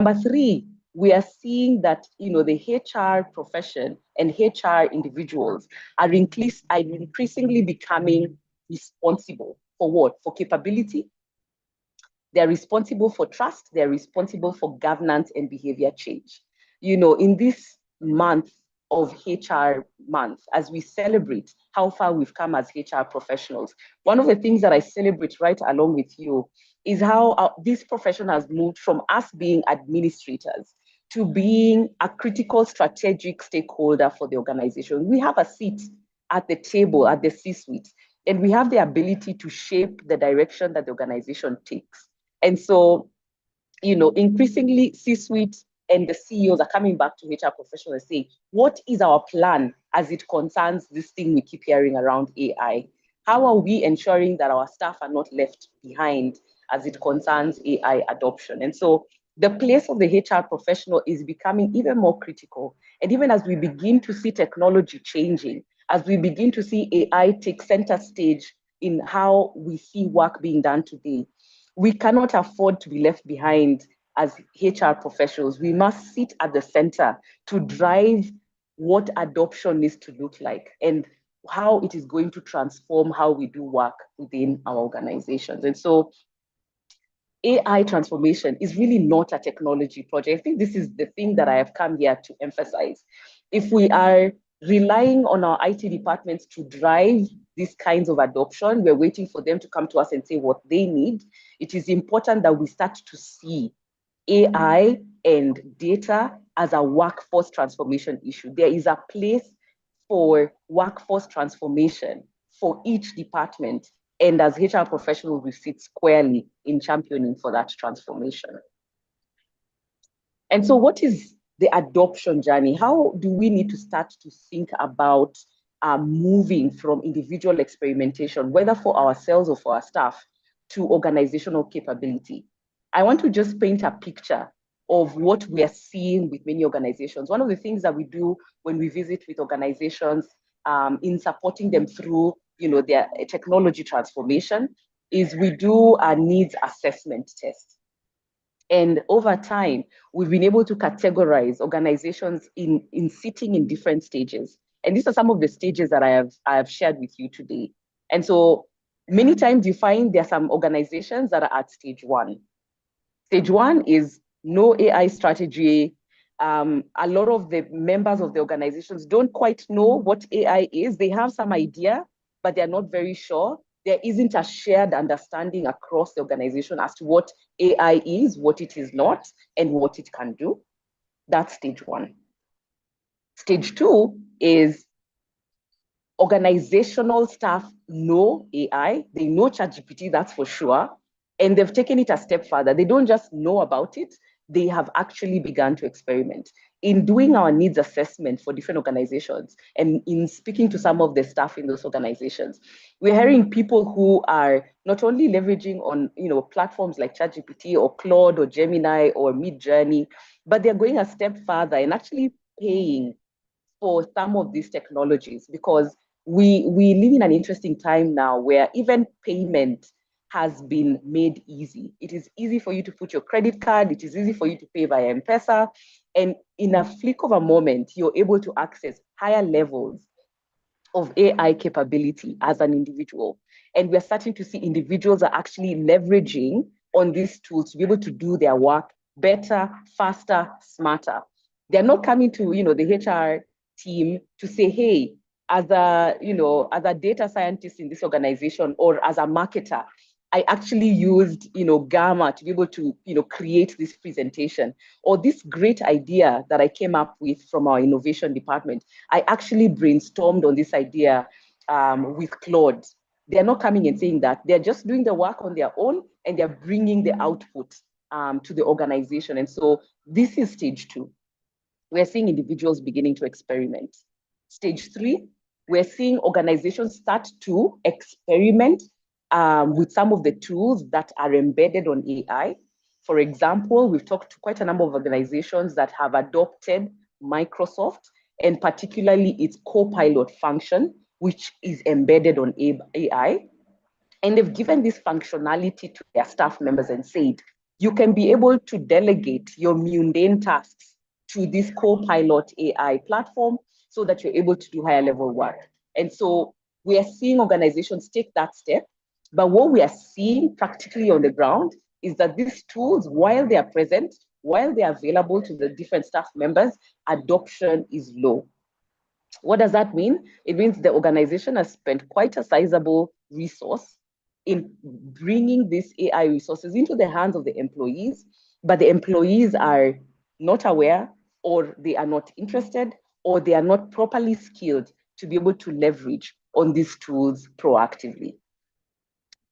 Number three, we are seeing that the HR profession and HR individuals are increasingly becoming responsible for what? For capability. They're responsible for trust. They're responsible for governance and behavior change. In this month of HR month, as we celebrate how far we've come as HR professionals, one of the things that I celebrate right along with you is how this profession has moved from us being administrators to being a critical strategic stakeholder for the organization. We have a seat at the table, at the C-suite, and we have the ability to shape the direction that the organization takes. And so, increasingly C-suite and the CEOs are coming back to HR professionals saying, what is our plan as it concerns this thing we keep hearing around AI? How are we ensuring that our staff are not left behind as it concerns AI adoption? And so the place of the HR professional is becoming even more critical. And even as we begin to see technology changing, as we begin to see AI take center stage in how we see work being done today, we cannot afford to be left behind as HR professionals. We must sit at the center to drive what adoption needs to look like and how it is going to transform how we do work within our organizations. And so AI transformation is really not a technology project. I think this is the thing that I have come here to emphasize. If we are relying on our IT departments to drive these kinds of adoption, we're waiting for them to come to us and say what they need. It is important that we start to see AI and data as a workforce transformation issue. There is a place for workforce transformation for each department. And as HR professionals, we sit squarely in championing for that transformation. And so what is the adoption journey? How do we need to start to think about moving from individual experimentation, whether for ourselves or for our staff, to organizational capability? I want to just paint a picture of what we are seeing with many organizations. One of the things that we do when we visit with organizations in supporting them through their technology transformation is we do a needs assessment test. And over time, we've been able to categorize organizations in sitting in different stages. And these are some of the stages that I have shared with you today. And so many times you find there are some organizations that are at stage one. Stage one is no AI strategy. A lot of the members of the organizations don't quite know what AI is. They have some idea, but they're not very sure. There isn't a shared understanding across the organization as to what AI is, what it is not, and what it can do. That's stage one. Stage two is organizational staff know AI. They know ChatGPT, that's for sure. And they've taken it a step further. They don't just know about it, they have actually begun to experiment. In doing our needs assessment for different organizations and in speaking to some of the staff in those organizations, we're hearing people who are not only leveraging on platforms like ChatGPT or Claude or Gemini or Midjourney, but they're going a step further and actually paying for some of these technologies, because we live in an interesting time now where even payment has been made easy. It is easy for you to put your credit card. It is easy for you to pay via M-Pesa. And in a flick of a moment, you're able to access higher levels of AI capability as an individual. And we're starting to see individuals are actually leveraging on these tools to be able to do their work better, faster, smarter. They're not coming to the HR team to say, hey, as a data scientist in this organization or as a marketer, I actually used, Gamma to be able to, create this presentation, or this great idea that I came up with from our innovation department. I actually brainstormed on this idea with Claude. They're not coming and saying that. They're just doing the work on their own and they're bringing the output to the organization. And so this is stage two. We're seeing individuals beginning to experiment. Stage three, we're seeing organizations start to experiment with some of the tools that are embedded on AI. For example, we've talked to quite a number of organizations that have adopted Microsoft and particularly its Copilot function, which is embedded on AI. And they've given this functionality to their staff members and said, you can be able to delegate your mundane tasks to this co-pilot AI platform so that you're able to do higher level work. And so we are seeing organizations take that step. But what we are seeing practically on the ground is that these tools, while they are present, while they are available to the different staff members, adoption is low. What does that mean? It means the organization has spent quite a sizable resource in bringing these AI resources into the hands of the employees, but the employees are not aware, or they are not interested, or they are not properly skilled to be able to leverage on these tools proactively.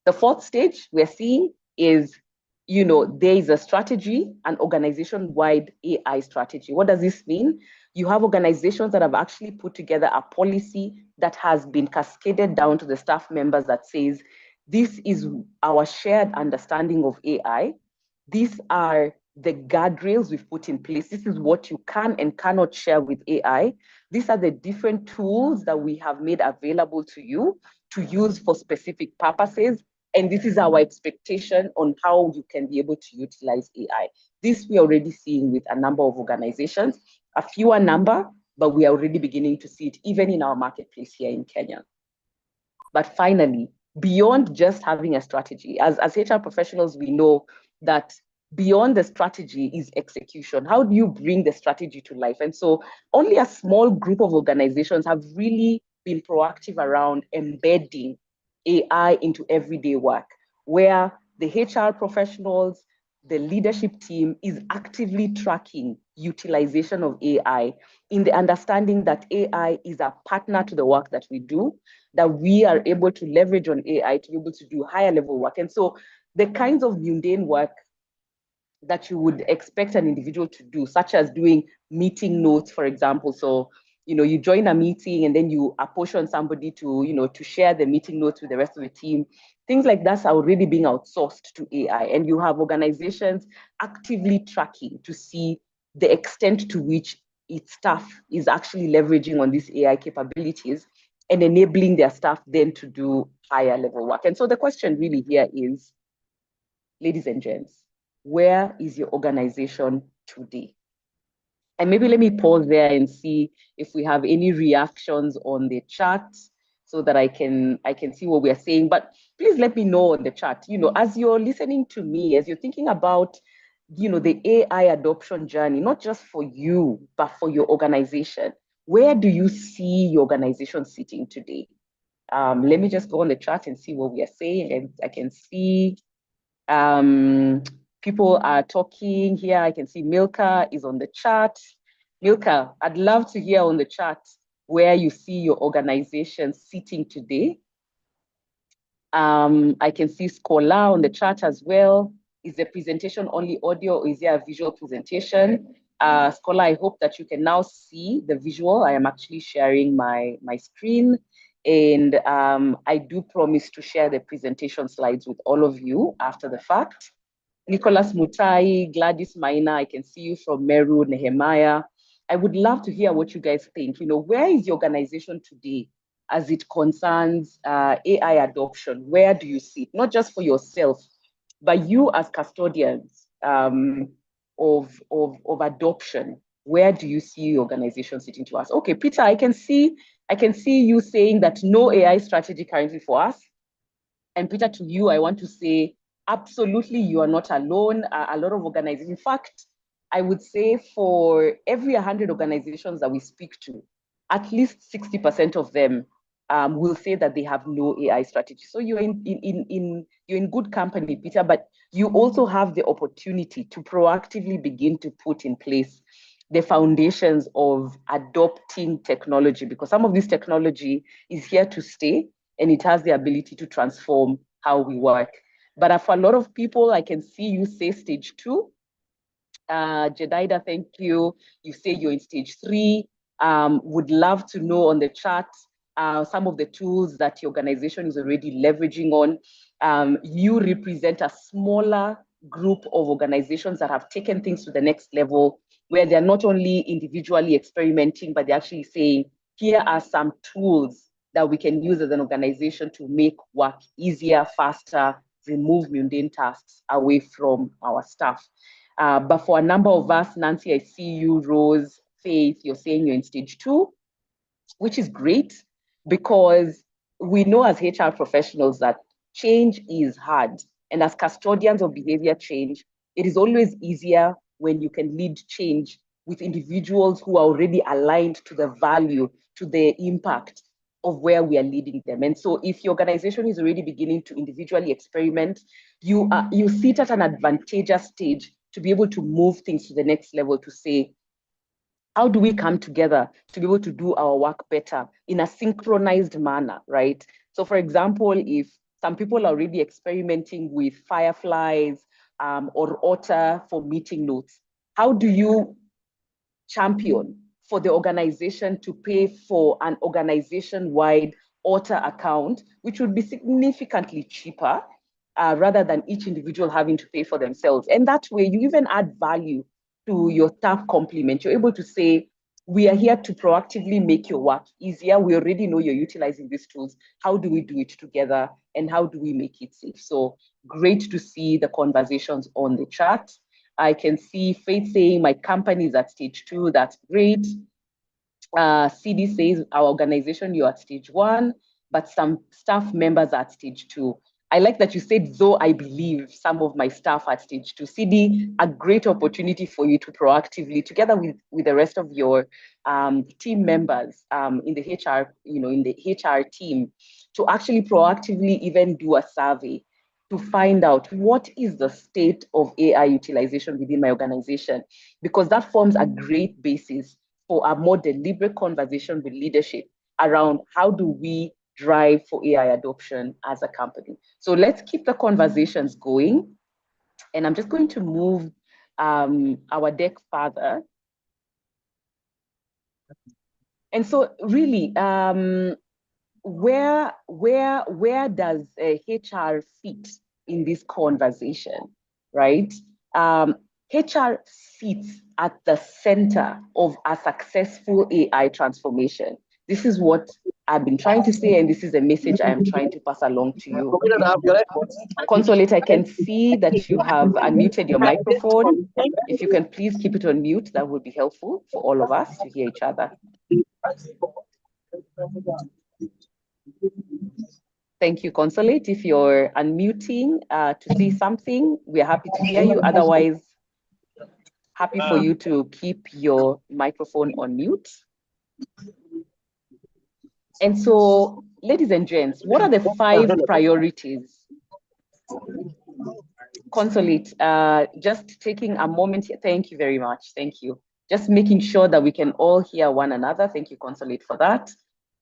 The fourth stage we're seeing is, there is a strategy, an organization-wide AI strategy. What does this mean? You have organizations that have actually put together a policy that has been cascaded down to the staff members that says, this is our shared understanding of AI. These are the guardrails we've put in place. This is what you can and cannot share with AI. These are the different tools that we have made available to you to use for specific purposes. And this is our expectation on how you can be able to utilize AI. This we're already seeing with a number of organizations, a fewer number, but we are already beginning to see it even in our marketplace here in Kenya. But finally, beyond just having a strategy, as HR professionals, we know that beyond the strategy is execution. How do you bring the strategy to life? And so only a small group of organizations have really been proactive around embedding AI into everyday work, where the HR professionals, the leadership team is actively tracking utilization of AI in the understanding that AI is a partner to the work that we do, that we are able to leverage on AI to be able to do higher level work. And so the kinds of mundane work that you would expect an individual to do, such as doing meeting notes, for example. So, you join a meeting and then you apportion somebody to, to share the meeting notes with the rest of the team. Things like that are already being outsourced to AI. And you have organizations actively tracking to see the extent to which its staff is actually leveraging on these AI capabilities and enabling their staff then to do higher level work. And so the question really here is, ladies and gents, where is your organization today? And maybe let me pause there and see if we have any reactions on the chat so that I can see what we are saying. But please let me know on the chat, as you're listening to me, as you're thinking about, the AI adoption journey, not just for you, but for your organization, where do you see your organization sitting today? Let me just go on the chat and see what we are saying. And I can see people are talking here. I can see Milka is on the chat. Milka, I'd love to hear on the chat where you see your organization sitting today. I can see Scholar on the chat as well. Is the presentation only audio, or is there a visual presentation? Scholar, I hope that you can now see the visual. I am actually sharing my screen. And I do promise to share the presentation slides with all of you after the fact. Nicholas Mutai, Gladys Maina, I can see you from Meru, Nehemiah. I would love to hear what you guys think. Where is your organization today as it concerns AI adoption? Where do you see it? Not just for yourself, but you as custodians of adoption. Where do you see your organization sitting to us? Okay, Peter, I can see you saying that no AI strategy currently for us. And Peter, to you, I want to say, absolutely, you are not alone. A lot of organizations, in fact, I would say for every 100 organizations that we speak to, at least 60% of them will say that they have no AI strategy. So you're in good company, Peter, but you also have the opportunity to proactively begin to put in place the foundations of adopting technology, because some of this technology is here to stay and it has the ability to transform how we work. But for a lot of people, I can see you say stage 2. Jedida, thank you. You say you're in stage 3. Would love to know on the chat some of the tools that your organization is already leveraging on. You represent a smaller group of organizations that have taken things to the next level, where they're not only individually experimenting, but they're actually saying, here are some tools that we can use as an organization to make work easier, faster, remove mundane tasks away from our staff. But for a number of us, Nancy, I see you, Rose, Faith, you're saying you're in stage 2, which is great because we know as HR professionals that change is hard. And as custodians of behavior change, it is always easier when you can lead change with individuals who are already aligned to the value, to the impact of where we are leading them. And so if your organization is already beginning to individually experiment, you sit at an advantageous stage to be able to move things to the next level, to say, how do we come together to be able to do our work better in a synchronized manner, right? So for example, if some people are already experimenting with Fireflies or Otter for meeting notes, how do you champion for the organization to pay for an organization-wide Otter account, which would be significantly cheaper rather than each individual having to pay for themselves? And that way you even add value to your staff complement. You're able to say, we are here to proactively make your work easier. We already know you're utilizing these tools. How do we do it together? And how do we make it safe? So great to see the conversations on the chat. I can see Faith saying my company is at stage 2. That's great. CD says our organization, you're at stage 1, but some staff members are at stage 2. I like that you said, though I believe some of my staff are at stage 2. CD, a great opportunity for you to proactively, together with the rest of your team members in the HR, in the HR team, to actually proactively even do a survey to find out what is the state of AI utilization within my organization, because that forms a great basis for a more deliberate conversation with leadership around how do we drive for AI adoption as a company. So let's keep the conversations going. And I'm just going to move our deck further. And so really, where does HR fit in this conversation, right? HR sits at the center of a successful AI transformation. This is what I've been trying to say, and this is a message I am trying to pass along to you. Consolate, I can see that you have unmuted your microphone. If you can please keep it on mute, that would be helpful for all of us to hear each other. Thank you, Consolate. If you're unmuting to say something, we're happy to hear you. Otherwise, happy for you to keep your microphone on mute. And so, ladies and gents, what are the 5 priorities? Consolate, just taking a moment here. Thank you very much. Thank you. Just making sure that we can all hear one another. Thank you, Consolate, for that.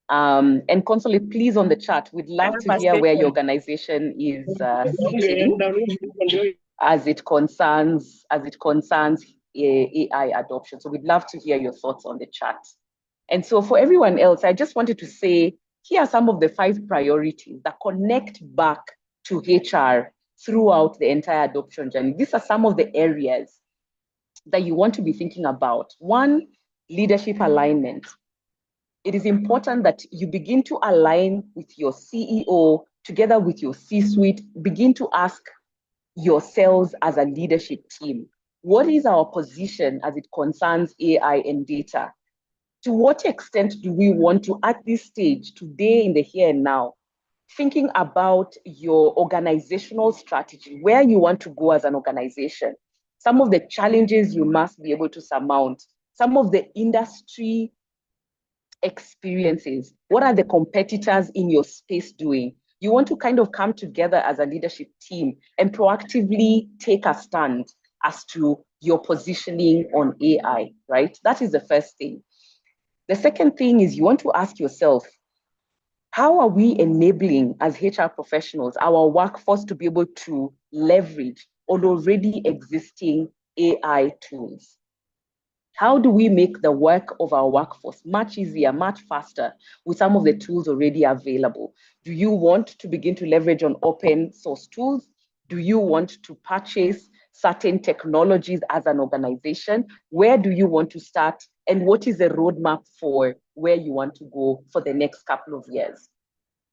And Consolate, please, on the chat, we'd love to hear where your organization is sitting as it concerns AI adoption. So we'd love to hear your thoughts on the chat. And so for everyone else, I just wanted to say, here are some of the 5 priorities that connect back to HR throughout the entire adoption journey. These are some of the areas that you want to be thinking about. 1, leadership alignment. It is important that you begin to align with your CEO together with your C-suite. Begin to ask yourselves as a leadership team, what is our position as it concerns AI and data? To what extent do we want to, at this stage, today in the here and now, thinking about your organizational strategy, where you want to go as an organization, some of the challenges you must be able to surmount, some of the industry experiences, what are the competitors in your space doing? You want to kind of come together as a leadership team and proactively take a stand as to your positioning on AI, right? That is the first thing. The second thing is you want to ask yourself, how are we enabling as HR professionals our workforce to be able to leverage on already existing AI tools? How do we make the work of our workforce much easier, much faster with some of the tools already available? Do you want to begin to leverage on open source tools? Do you want to purchase certain technologies as an organization? Where do you want to start? And what is the roadmap for where you want to go for the next couple of years?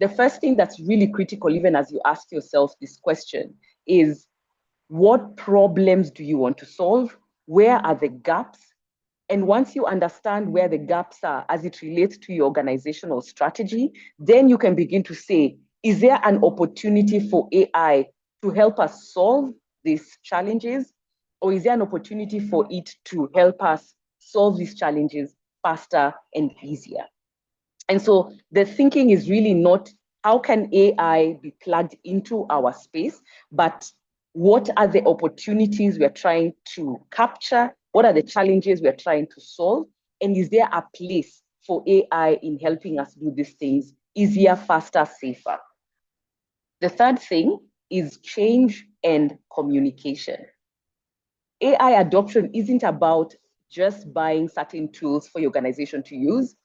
the first thing that's really critical, even as you ask yourself this question, is what problems do you want to solve? Where are the gaps? And once you understand where the gaps are as it relates to your organizational strategy, then you can begin to say, is there an opportunity for AI to help us solve these challenges? Or is there an opportunity for it to help us solve these challenges faster and easier? And so the thinking is really not how can AI be plugged into our space, but what are the opportunities we're trying to capture? What are the challenges we're trying to solve? And is there a place for AI in helping us do these things easier, faster, safer? The third thing is change and communication. AI adoption isn't about just buying certain tools for your organization to use.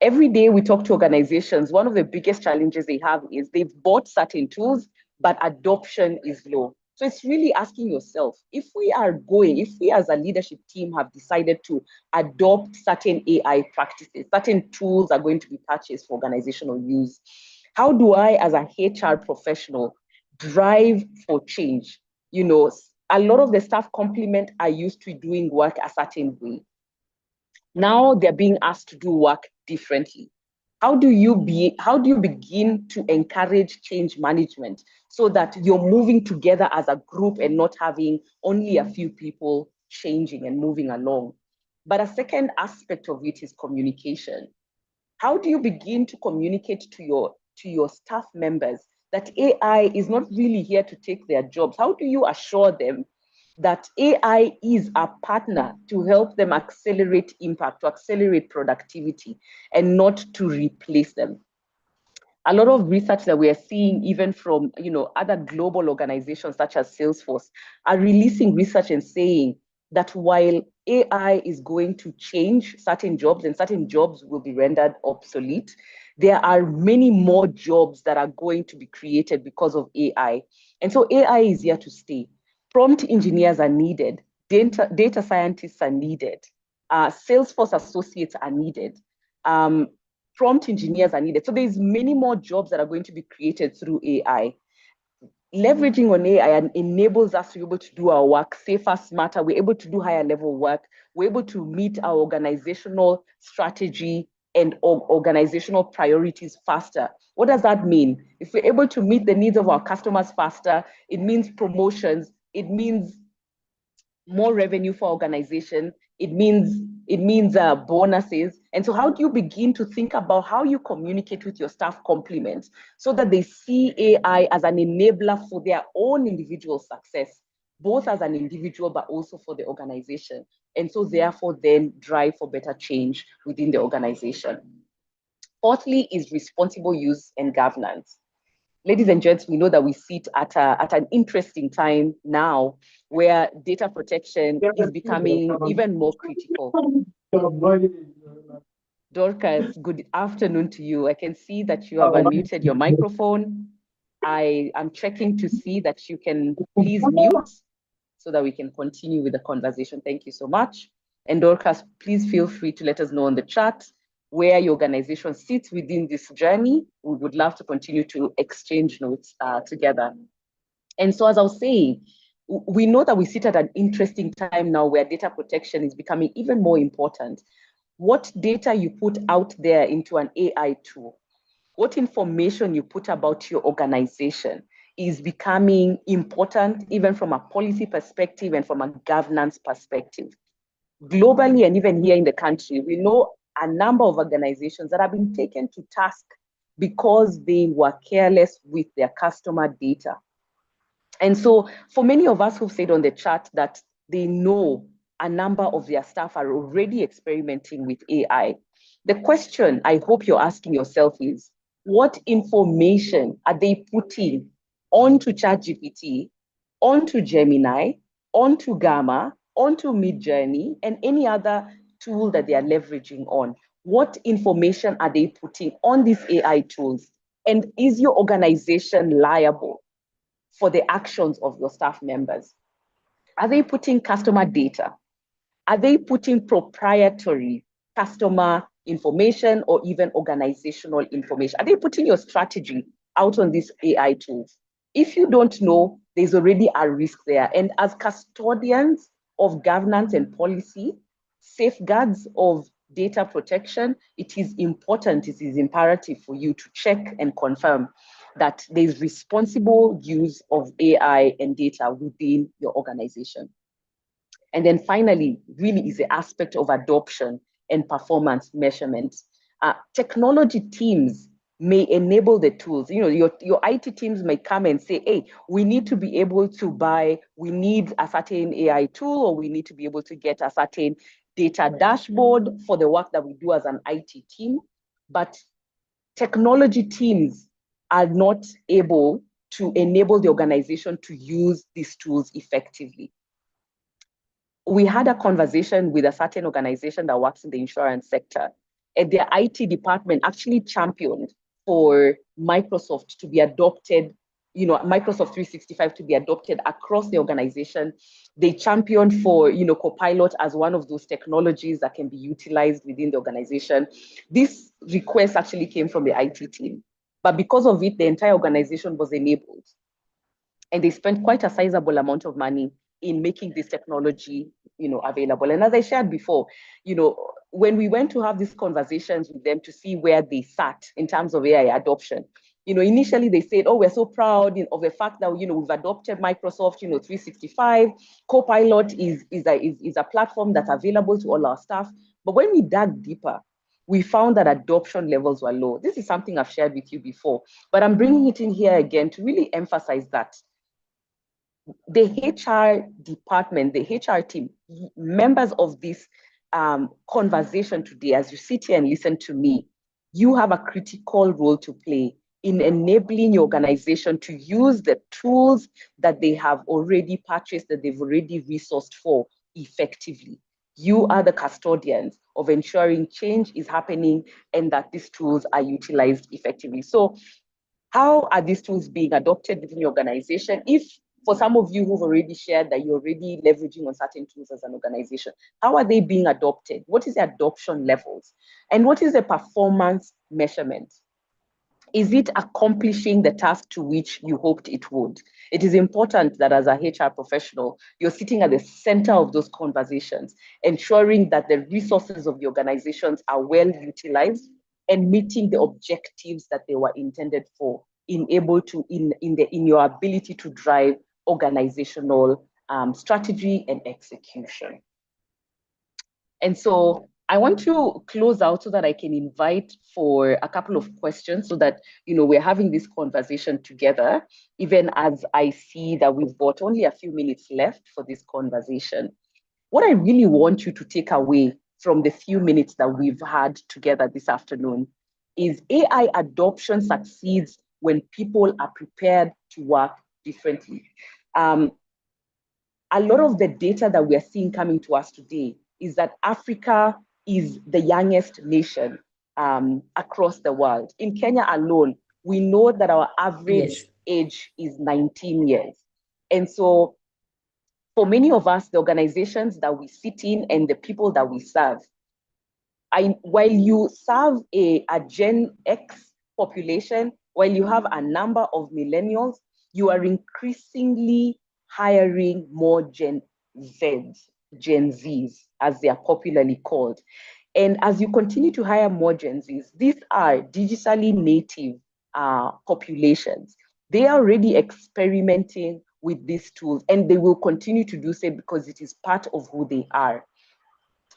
Every day we talk to organizations, one of the biggest challenges they have is they've bought certain tools, but adoption is low. So it's really asking yourself, if we as a leadership team have decided to adopt certain AI practices, certain tools are going to be purchased for organizational use, how do I, as a HR professional, drive for change? A lot of the staff complement are used to doing work a certain way. Now they're being asked to do work differently. How do you begin to encourage change management so that you're moving together as a group and not having only a few people changing and moving along? But a second aspect of it is communication. How do you begin to communicate to your staff members that AI is not really here to take their jobs? How do you assure them that AI is a partner to help them accelerate impact, to accelerate productivity, and not to replace them? A lot of research that we are seeing, even from other global organizations such as Salesforce, are releasing research and saying that while AI is going to change certain jobs and certain jobs will be rendered obsolete, there are many more jobs that are going to be created because of AI. And so AI is here to stay. Prompt engineers are needed. Data scientists are needed. Salesforce associates are needed. Prompt engineers are needed. So there's many more jobs that are going to be created through AI. Leveraging on AI enables us to be able to do our work safer, smarter. We're able to do higher level work. We're able to meet our organizational strategy and organizational priorities faster. What does that mean? If we're able to meet the needs of our customers faster, it means promotions, it means more revenue for organization. It means bonuses. And so how do you begin to think about how you communicate with your staff complement so that they see AI as an enabler for their own individual success, both as an individual, but also for the organization. And so therefore then drive for better change within the organization. Fourthly is responsible use and governance. Ladies and gents, we know that we sit at an interesting time now where data protection is becoming even more critical. Dorcas, good afternoon to you. I can see that you have unmuted your microphone. I am checking to see that you can please mute so that we can continue with the conversation. Thank you so much. And Dorcas, please feel free to let us know in the chat where your organization sits within this journey. We would love to continue to exchange notes together. And so, as I was saying, we know that we sit at an interesting time now where data protection is becoming even more important. What data you put out there into an AI tool, what information you put about your organization is becoming important, even from a policy perspective and from a governance perspective. Globally and even here in the country, we know a number of organizations that have been taken to task because they were careless with their customer data. And so for many of us who've said on the chat that they know a number of their staff are already experimenting with AI, the question I hope you're asking yourself is, what information are they putting onto ChatGPT, onto Gemini, onto Gamma, onto Midjourney, and any other tool that they are leveraging on? What information are they putting on these AI tools? And is your organization liable for the actions of your staff members? Are they putting customer data? Are they putting proprietary customer information or even organizational information? Are they putting your strategy out on these AI tools? If you don't know, there's already a risk there. And as custodians of governance and policy, safeguards of data protection, it is important, it is imperative for you to check and confirm that there's responsible use of AI and data within your organization. And then finally, really is the aspect of adoption and performance measurement. Technology teams may enable the tools. You know, your IT teams may come and say, hey, we need to be able to we need a certain AI tool, or we need to be able to get a certain data dashboard for the work that we do as an IT team. But technology teams are not able to enable the organization to use these tools effectively. We had a conversation with a certain organization that works in the insurance sector, and their IT department actually championed for Microsoft to be adopted, you know, Microsoft 365 to be adopted across the organization. They championed for, you know, Copilot as one of those technologies that can be utilized within the organization. This request actually came from the IT team, but because of it, the entire organization was enabled. And they spent quite a sizable amount of money in making this technology, you know, available. And as I shared before, you know, when we went to have these conversations with them to see where they sat in terms of AI adoption, you know, initially they said, oh, we're so proud of the fact that, you know, we've adopted Microsoft, you know, 365. Copilot is a platform that's available to all our staff. But when we dug deeper, we found that adoption levels were low. This is something I've shared with you before, but I'm bringing it in here again to really emphasize that the HR department, the HR team, members of this conversation today, as you sit here and listen to me, you have a critical role to play in enabling your organization to use the tools that they have already purchased, that they've already resourced for effectively. You are the custodians of ensuring change is happening and that these tools are utilized effectively. So how are these tools being adopted within your organization? If for some of you who've already shared that you're already leveraging on certain tools as an organization, how are they being adopted? What is the adoption levels? And what is the performance measurement? Is it accomplishing the task to which you hoped it would? It is important that as a HR professional, you're sitting at the center of those conversations, ensuring that the resources of the organizations are well utilized and meeting the objectives that they were intended for, in your ability to drive organizational strategy and execution. And so I want to close out so that I can invite for a couple of questions so that, you know, we're having this conversation together, even as I see that we've got only a few minutes left for this conversation. What I really want you to take away from the few minutes that we've had together this afternoon is AI adoption succeeds when people are prepared to work differently. A lot of the data that we're seeing coming to us today is that Africa is the youngest nation across the world. In Kenya alone, we know that our average age is 19 years. And so for many of us, the organizations that we sit in and the people that we serve, while you serve a Gen X population, while you have a number of millennials, you are increasingly hiring more Gen Zs, as they are popularly called. And as you continue to hire more Gen Zs, these are digitally native populations. They are already experimenting with these tools, and they will continue to do so because it is part of who they are.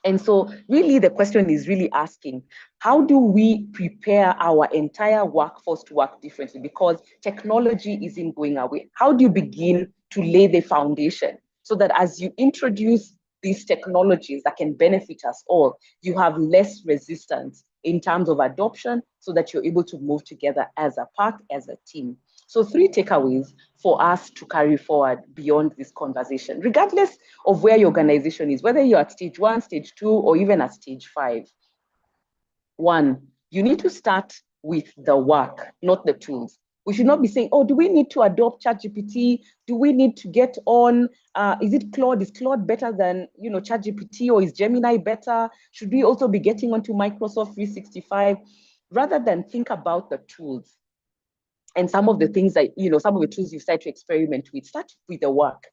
And so really the question is really asking, how do we prepare our entire workforce to work differently? Because technology isn't going away. How do you begin to lay the foundation so that as you introduce these technologies that can benefit us all, you have less resistance in terms of adoption so that you're able to move together as a pack, as a team? So 3 takeaways for us to carry forward beyond this conversation, regardless of where your organization is, whether you're at stage 1, stage 2, or even at stage 5. 1, you need to start with the work, not the tools. We should not be saying, oh, do we need to adopt ChatGPT? Do we need to get on? Is it Claude? Is Claude better than, ChatGPT, or is Gemini better? Should we also be getting onto Microsoft 365? Rather than think about the tools and some of the things that, some of the tools you start to experiment with, start with the work.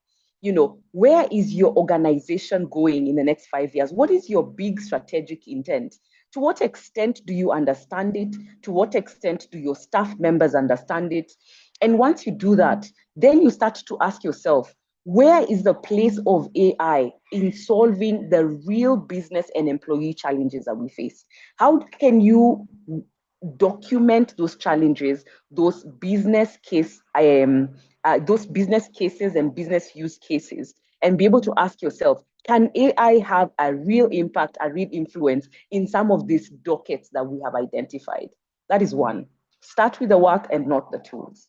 Where is your organization going in the next 5 years? What is your big strategic intent? To what extent do you understand it? To what extent do your staff members understand it? And once you do that, then you start to ask yourself, where is the place of AI in solving the real business and employee challenges that we face? How can you document those challenges, those business cases and business use cases, and be able to ask yourself, can AI have a real impact, a real influence in some of these dockets that we have identified? That is one. Start with the work and not the tools.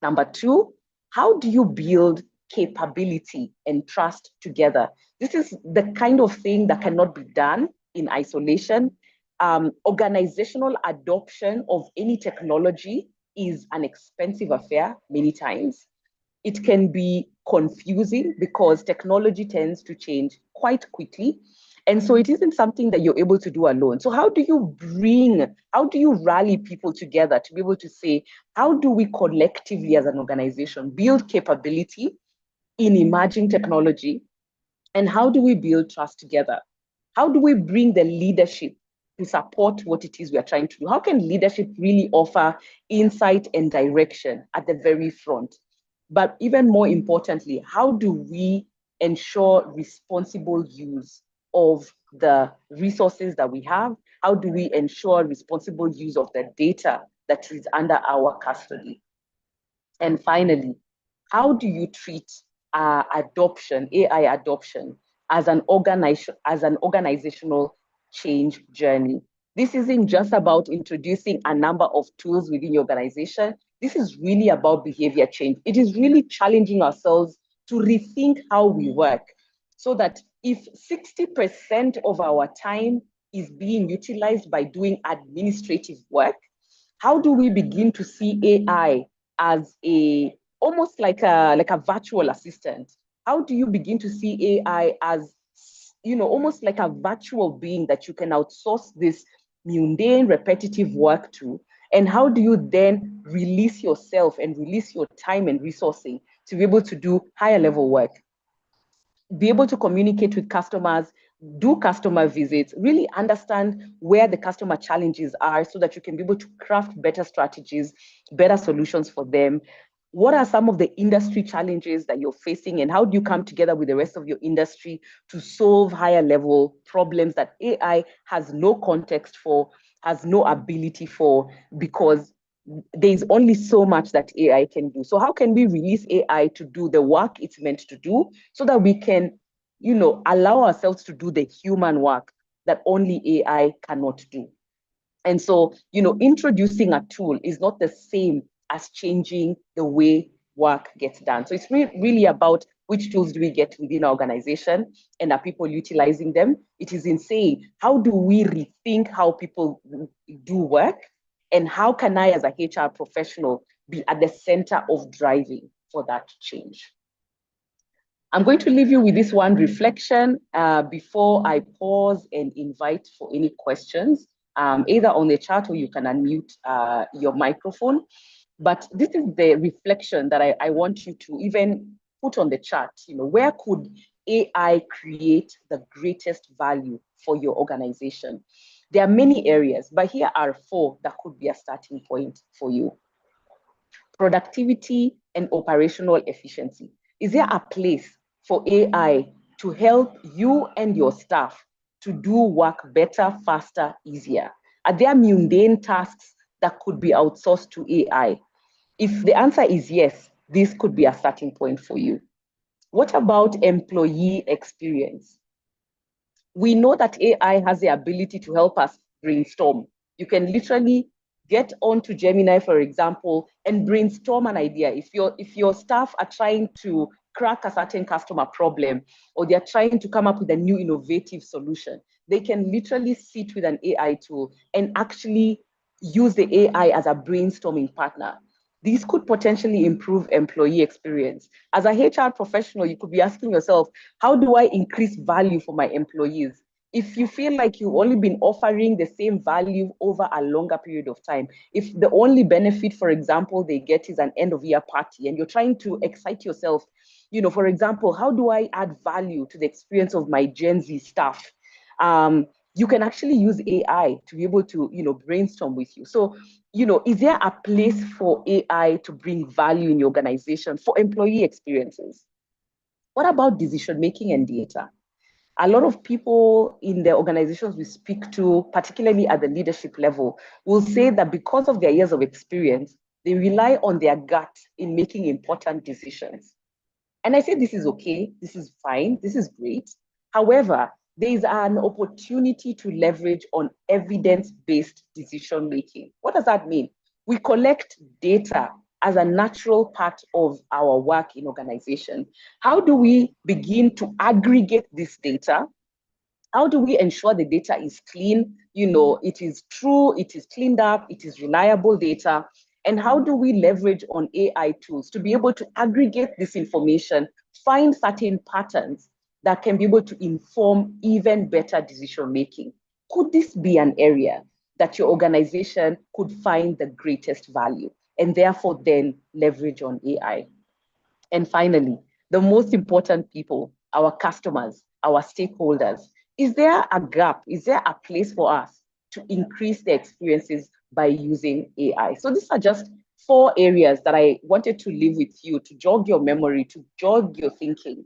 Number two, how do you build capability and trust together? This is the kind of thing that cannot be done in isolation. Organizational adoption of any technology is an expensive affair many times. It can be confusing because technology tends to change quite quickly. And so it isn't something that you're able to do alone. So how do you rally people together to be able to say, how do we collectively as an organization build capability in emerging technology? And how do we build trust together? How do we bring the leadership to support what it is we are trying to do? How can leadership really offer insight and direction at the very front? But even more importantly, how do we ensure responsible use of the resources that we have? How do we ensure responsible use of the data that is under our custody? And finally, how do you treat AI adoption as an organizational change journey? This isn't just about introducing a number of tools within your organization. This is really about behavior change. It is really challenging ourselves to rethink how we work, so that if 60% of our time is being utilized by doing administrative work, how do we begin to see AI as almost like a virtual assistant? How do you begin to see AI as, almost like a virtual being that you can outsource this mundane, repetitive work to? And how do you then release yourself and release your time and resourcing to be able to do higher level work? Be able to communicate with customers, do customer visits, really understand where the customer challenges are so that you can be able to craft better strategies, better solutions for them. What are some of the industry challenges that you're facing, and how do you come together with the rest of your industry to solve higher level problems that AI has no context for, has no ability for, because there's only so much that AI can do. So how can we release AI to do the work it's meant to do so that we can, allow ourselves to do the human work that only AI cannot do? And so, introducing a tool is not the same as changing the way work gets done. So it's really about which tools do we get within our organization, and are people utilizing them? It is in saying, how do we rethink how people do work? And how can I, as a HR professional, be at the center of driving for that change? I'm going to leave you with this one reflection before I pause and invite for any questions, either on the chat or you can unmute your microphone. But this is the reflection that I want you to even put on the chat. Where could AI create the greatest value for your organization? There are many areas, but here are 4 that could be a starting point for you. Productivity and operational efficiency. Is there a place for AI to help you and your staff to do work better, faster, easier? Are there mundane tasks that could be outsourced to AI? If the answer is yes, this could be a starting point for you. What about employee experience? We know that AI has the ability to help us brainstorm. You can literally get onto Gemini, for example, and brainstorm an idea. If your staff are trying to crack a certain customer problem, or they're trying to come up with a new innovative solution, they can literally sit with an AI tool and actually use the AI as a brainstorming partner. these could potentially improve employee experience. As a HR professional, you could be asking yourself, how do I increase value for my employees? If you feel like you've only been offering the same value over a longer period of time, if the only benefit, for example, they get is an end of year party and you're trying to excite yourself, for example, how do I add value to the experience of my Gen Z staff? You can actually use AI to be able to, brainstorm with you. So, is there a place for AI to bring value in your organization for employee experiences? What about decision making and data? A lot of people in the organizations we speak to, particularly at the leadership level, will say that because of their years of experience, they rely on their gut in making important decisions. And I say this is okay, this is fine, this is great. However, there is an opportunity to leverage on evidence-based decision making. What does that mean? We collect data as a natural part of our work in organization. How do we begin to aggregate this data? How do we ensure the data is clean? It is true, it is cleaned up, it is reliable data. And how do we leverage on AI tools to be able to aggregate this information, find certain patterns that can be able to inform even better decision making? Could this be an area that your organization could find the greatest value and therefore then leverage on AI? And finally, the most important people, our customers, our stakeholders. Is there a gap? Is there a place for us to increase the experiences by using AI? So these are just 4 areas that I wanted to leave with you to jog your memory, to jog your thinking,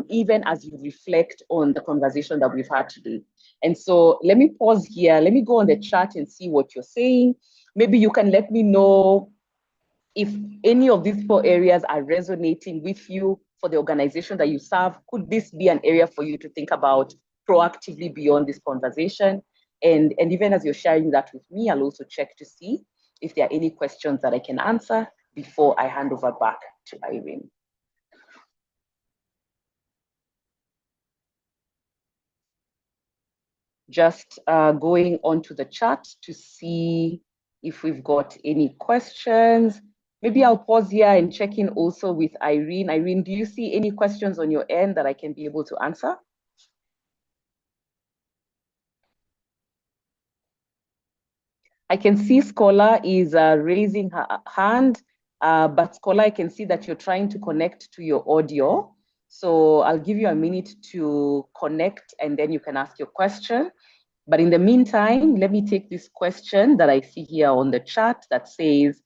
even as you reflect on the conversation that we've had today. And so let me pause here. Let me go on the chat and see what you're saying. Maybe you can let me know if any of these 4 areas are resonating with you for the organization that you serve. Could this be an area for you to think about proactively beyond this conversation? And even as you're sharing that with me, I'll also check to see if there are any questions that I can answer before I hand over back to Irene. Just going onto the chat to see if we've got any questions. Maybe I'll pause here and check in also with Irene. Irene, do you see any questions on your end that I can be able to answer? I can see Scholar is raising her hand, but Scholar, I can see that you're trying to connect to your audio. So I'll give you a minute to connect and then you can ask your question. But in the meantime, let me take this question that I see here on the chat that says,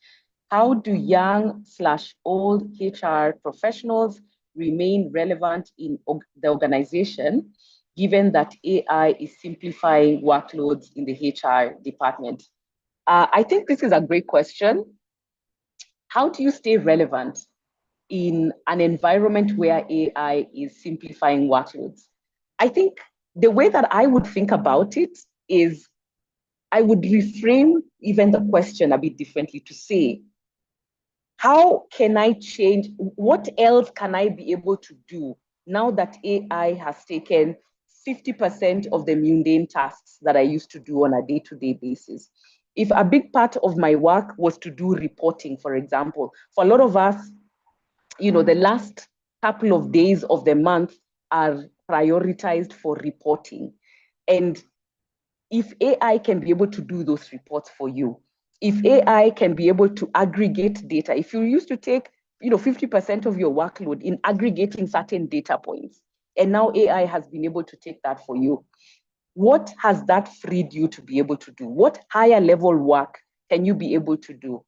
how do young/old HR professionals remain relevant in the organization, given that AI is simplifying workloads in the HR department? I think this is a great question. How do you stay relevant in an environment where AI is simplifying workloads? I think the way that I would think about it is I would reframe even the question a bit differently to say, how can I change? What else can I be able to do now that AI has taken 50% of the mundane tasks that I used to do on a day-to-day basis? If a big part of my work was to do reporting, for example, for a lot of us, the last couple of days of the month are prioritized for reporting. And if AI can be able to do those reports for you, if AI can be able to aggregate data, if you used to take 50% of your workload in aggregating certain data points, and now AI has been able to take that for you, what has that freed you to be able to do? What higher level work can you be able to do?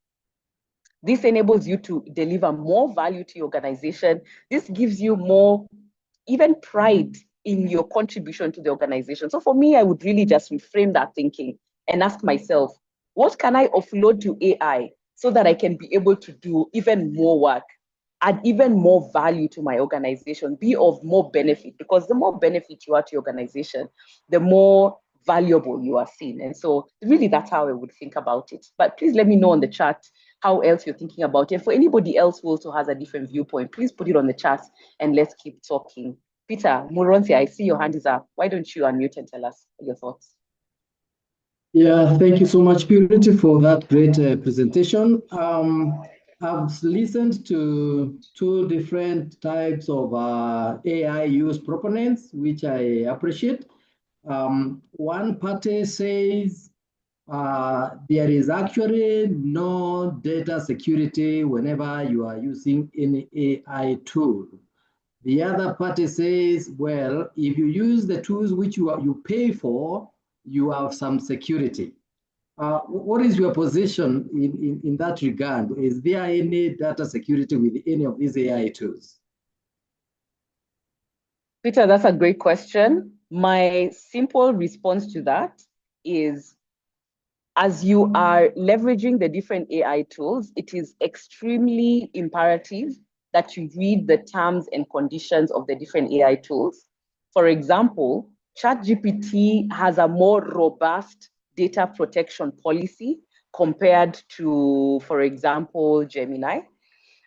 This enables you to deliver more value to your organization. This gives you more, even pride in your contribution to the organization. So for me, I would really just reframe that thinking and ask myself, what can I offload to AI so that I can be able to do even more work, add even more value to my organization, be of more benefit? Because the more benefit you are to your organization, the more valuable you are seen. And so really that's how I would think about it. But please let me know on the chat how else you're thinking about it. For anybody else who also has a different viewpoint, please put it on the chat and let's keep talking. Peter Muronsi, I see your hand is up. Why don't you unmute and tell us your thoughts? Yeah, thank you so much, Purity, for that great presentation. I've listened to two different types of AI use proponents, which I appreciate. One party says there is actually no data security whenever you are using any AI tool. The other party says, well, if you use the tools which you pay for, you have some security. What is your position in that regard? Is there any data security with any of these AI tools? Peter, that's a great question. My simple response to that is, as you are leveraging the different AI tools, it is extremely imperative that you read the terms and conditions of the different AI tools. For example, ChatGPT has a more robust data protection policy compared to, for example, Gemini.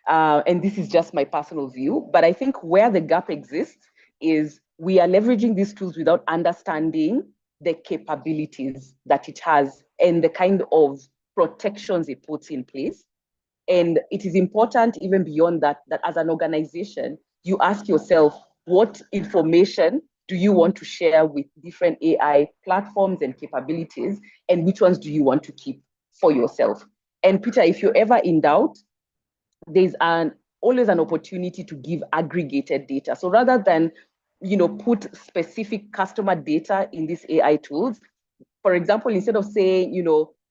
And this is just my personal view, but I think where the gap exists is we are leveraging these tools without understanding the capabilities that it has and the kind of protections it puts in place. And it is important, even beyond that, that as an organization, you ask yourself, what information do you want to share with different AI platforms and capabilities, and which ones do you want to keep for yourself? And Peter, if you're ever in doubt, there's always an opportunity to give aggregated data. So rather than put specific customer data in these AI tools, for example, instead of saying,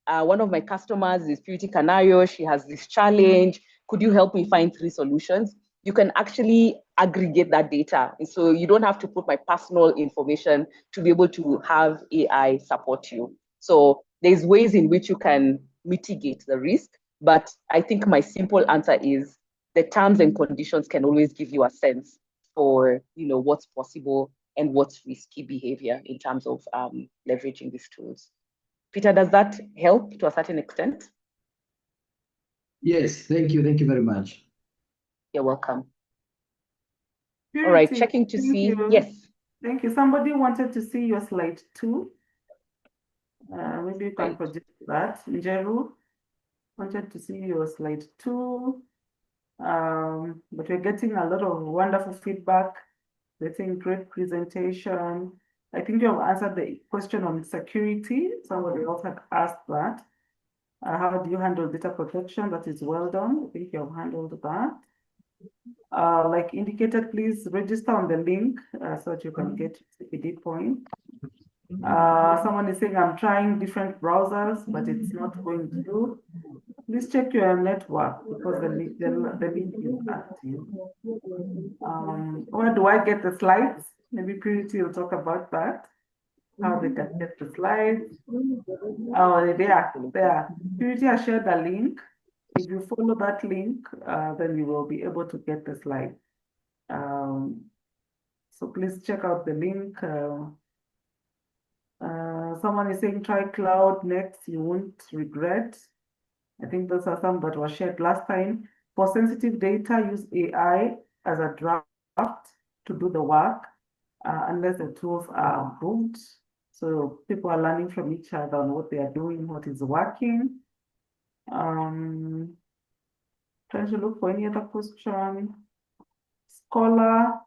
one of my customers is Purity Canario, she has this challenge, could you help me find 3 solutions? You can actually aggregate that data. And so you don't have to put my personal information to be able to have AI support you. So there's ways in which you can mitigate the risk. But I think my simple answer is the terms and conditions can always give you a sense for what's possible and what's risky behavior in terms of leveraging these tools. Peter, does that help to a certain extent? Yes, thank you. Thank you very much. You're welcome. Purity, all right, checking to thank see. You. Yes. Thank you. Somebody wanted to see your slide 2. Maybe you can project that. Njeru wanted to see your slide 2. But we're getting a lot of wonderful feedback. Getting great presentation. I think you have answered the question on security. Somebody else had asked that. How do you handle data protection? That is well done. I think you have handled that. Like indicated, please register on the link so that you can get CPD point. Someone is saying, I'm trying different browsers, but it's not going through. Please check your network because the link is active. Where do I get the slides? Maybe Purity will talk about that, how they can get the slides. Oh, there. Purity has shared the link. If you follow that link, then you will be able to get the slide. So please check out the link. Someone is saying try cloud next, you won't regret. I think those are some that were shared last time. For sensitive data, use AI as a draft to do the work, unless the tools are approved. So people are learning from each other on what they are doing, what is working. Trying to look for any other question. Scholar,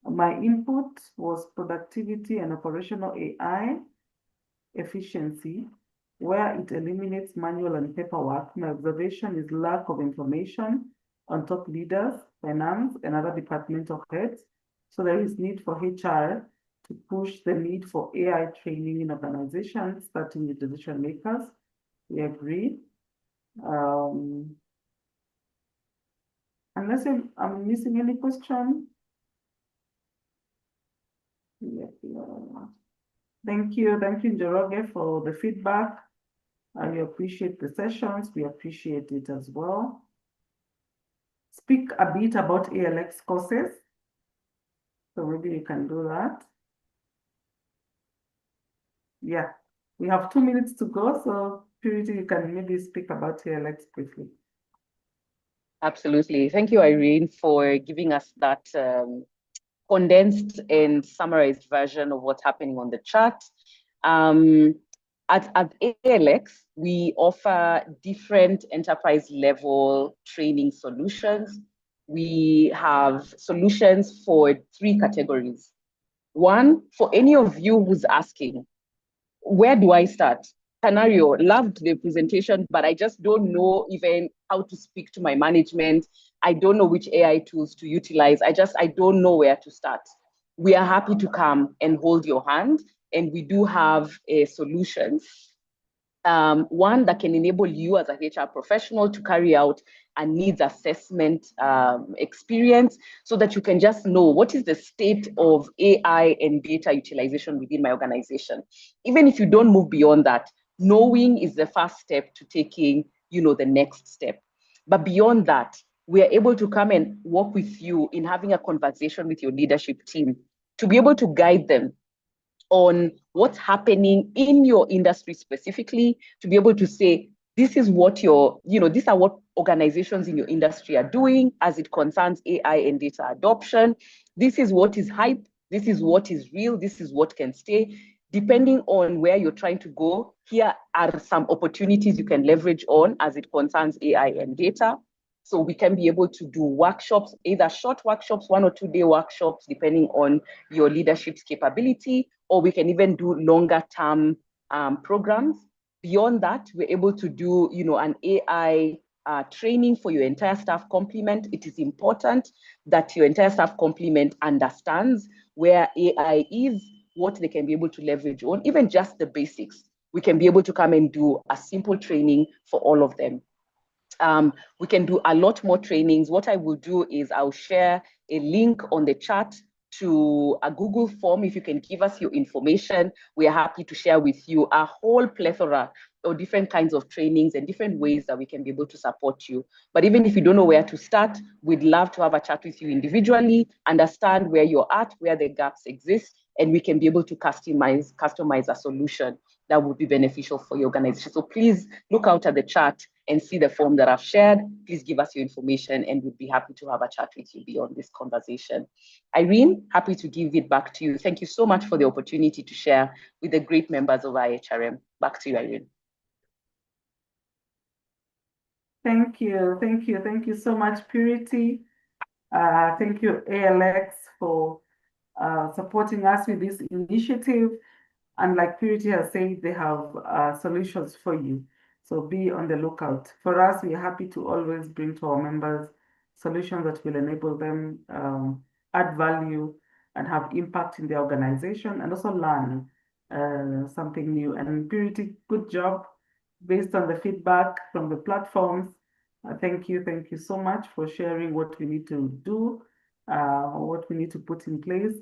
my input was productivity and operational AI efficiency, where it eliminates manual and paperwork. My observation is lack of information on top leaders, finance, and other departmental heads. So there is need for HR to push the need for AI training in organizations, starting with decision makers. We agree. Unless I'm missing any question. Thank you, Njoroge, for the feedback. We appreciate the sessions. We appreciate it as well. Speak a bit about ALX courses. So maybe you can do that. Yeah, we have 2 minutes to go. So Purity, you can maybe speak about ALX briefly. Absolutely. Thank you, Irene, for giving us that condensed and summarized version of what's happening on the chart. At ALX, we offer different enterprise level training solutions. We have solutions for 3 categories. One, for any of you who's asking, where do I start? Canario, loved the presentation, but I just don't know even how to speak to my management. I don't know which AI tools to utilize. I don't know where to start. We are happy to come and hold your hand, and we do have solutions. One that can enable you as a HR professional to carry out a needs assessment experience so that you can just know what is the state of AI and data utilization within my organization. Even if you don't move beyond that, knowing is the first step to taking, the next step. But beyond that, we are able to come and work with you in having a conversation with your leadership team to be able to guide them on what's happening in your industry specifically, to be able to say, this is what these are what organizations in your industry are doing as it concerns AI and data adoption. This is what is hype. This is what is real. This is what can stay. Depending on where you're trying to go, here are some opportunities you can leverage on as it concerns AI and data. So we can be able to do workshops, either short workshops, 1 or 2 day workshops, depending on your leadership's capability, or we can even do longer term programs. Beyond that, we're able to do, an AI training for your entire staff complement. It is important that your entire staff complement understands where AI is, what they can be able to leverage on, even just the basics. We can be able to come and do a simple training for all of them. We can do a lot more trainings. What I will do is I'll share a link on the chat to a Google form. If you can give us your information, we are happy to share with you a whole plethora of different kinds of trainings and different ways that we can be able to support you. But even if you don't know where to start, we'd love to have a chat with you individually, understand where you're at, where the gaps exist, and we can be able to customize a solution that would be beneficial for your organization. So please look out at the chat and see the form that I've shared. Please give us your information and we'd be happy to have a chat with you beyond this conversation. Irene, happy to give it back to you. Thank you so much for the opportunity to share with the great members of IHRM. Back to you, Irene. Thank you. Thank you so much, Purity. Thank you, ALX, for supporting us with this initiative. And like Purity has said, they have solutions for you. So be on the lookout. For us, we are happy to always bring to our members solutions that will enable them add value and have impact in the organization and also learn something new. And Purity, good job based on the feedback from the platforms. Thank you so much for sharing what we need to do, what we need to put in place.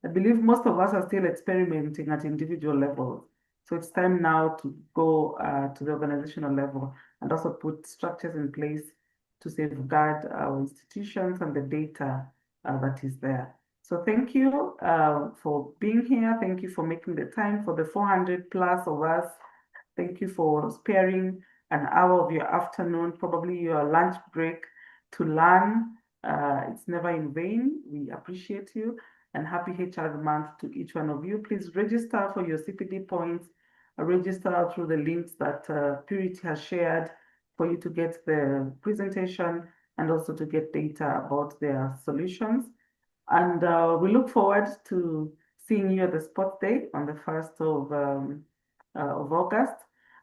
I believe most of us are still experimenting at individual levels. So it's time now to go to the organizational level and also put structures in place to safeguard our institutions and the data that is there. So thank you for being here. Thank you for making the time for the 400 plus of us. Thank you for sparing an hour of your afternoon, probably your lunch break, to learn. It's never in vain. We appreciate you. And happy HR month to each one of you. Please register for your CPD points. Register through the links that Purity has shared for you to get the presentation and also to get data about their solutions. And we look forward to seeing you at the Sport Day on the 1st of August.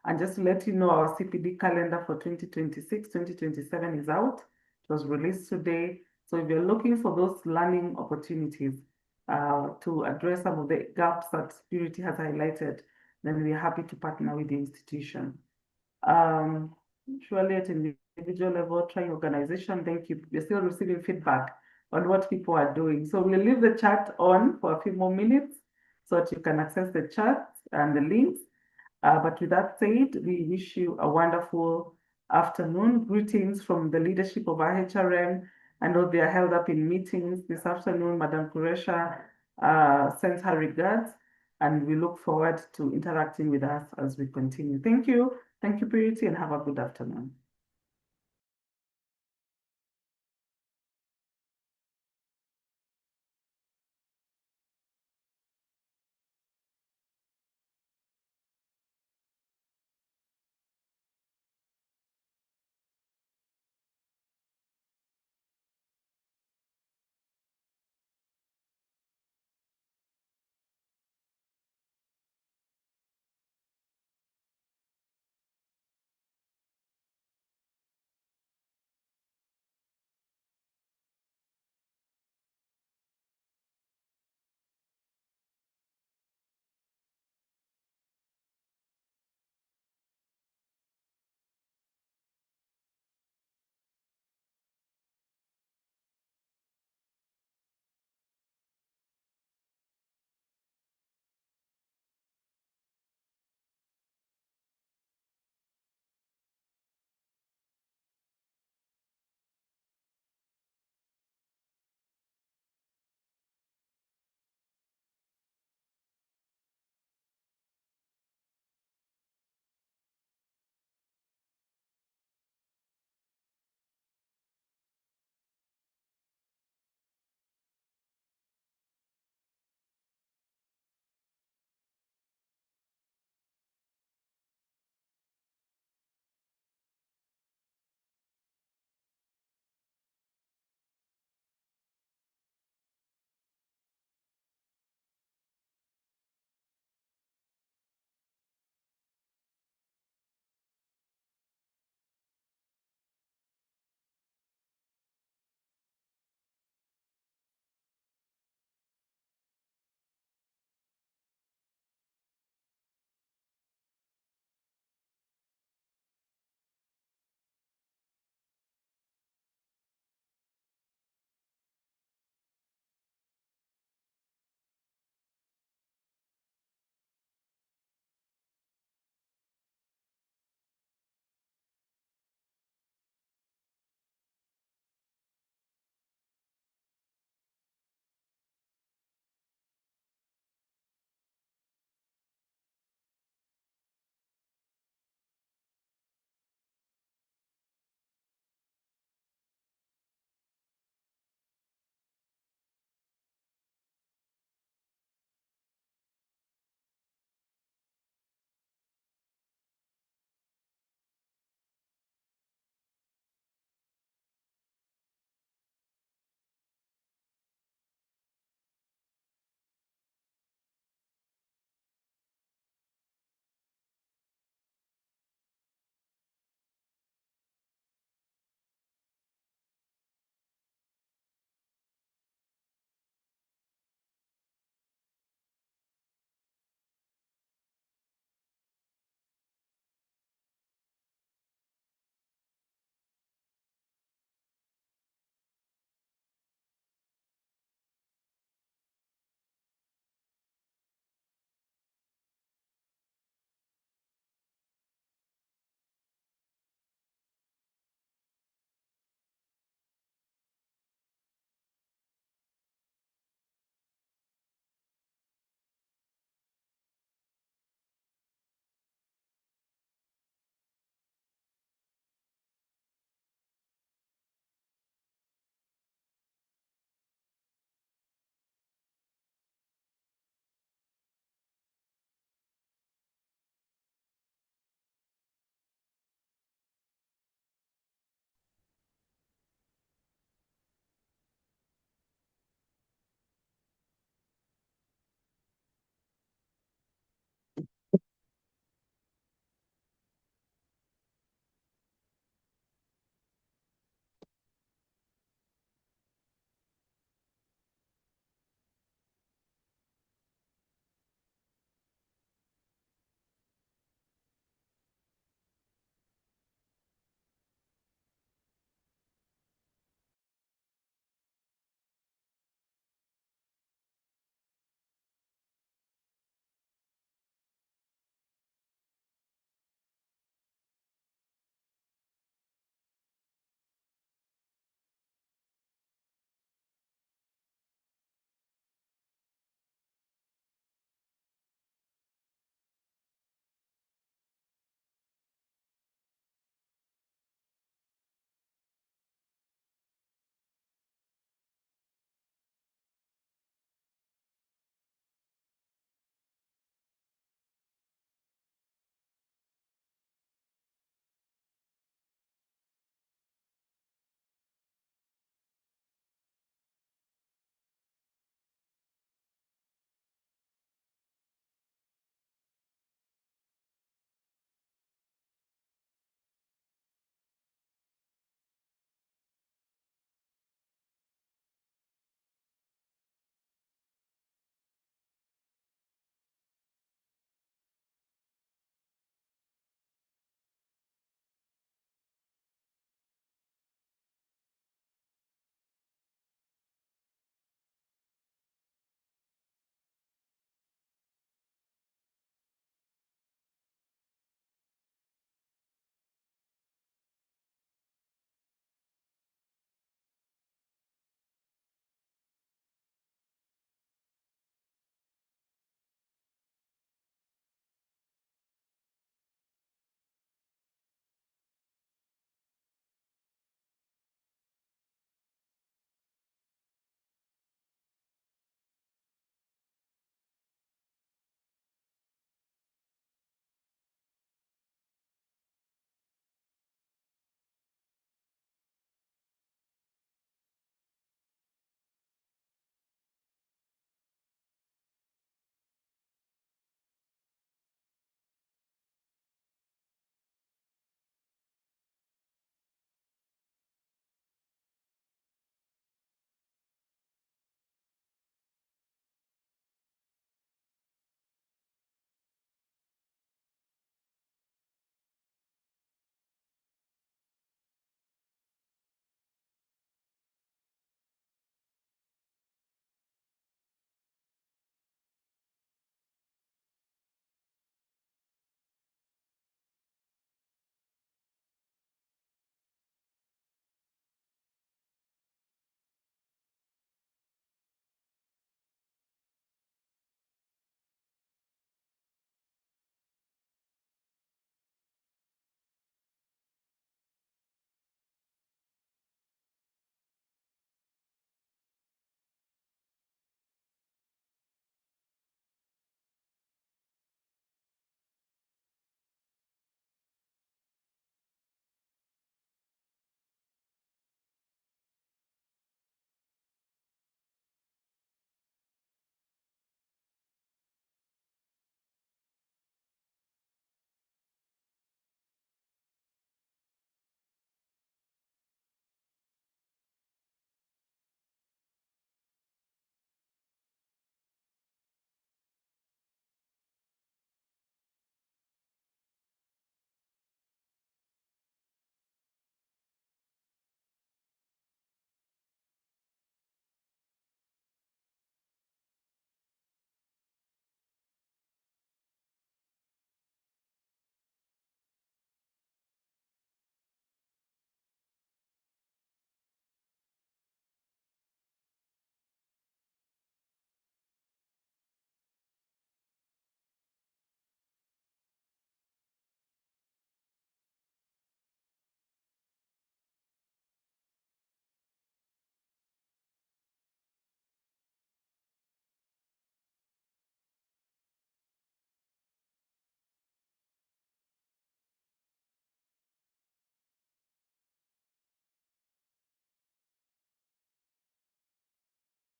And just to let you know, our CPD calendar for 2026-2027 is out. It was released today. So if you're looking for those learning opportunities, to address some of the gaps that Purity has highlighted, then we're happy to partner with the institution. Surely at an individual level, trying organization, thank you. We're still receiving feedback on what people are doing. So we'll leave the chat on for a few more minutes so that you can access the chat and the links. But with that said, we wish you a wonderful afternoon. Greetings from the leadership of IHRM. I know they are held up in meetings this afternoon. Madam Kuresha sends her regards, and we look forward to interacting with us as we continue. Thank you, Purity, and have a good afternoon.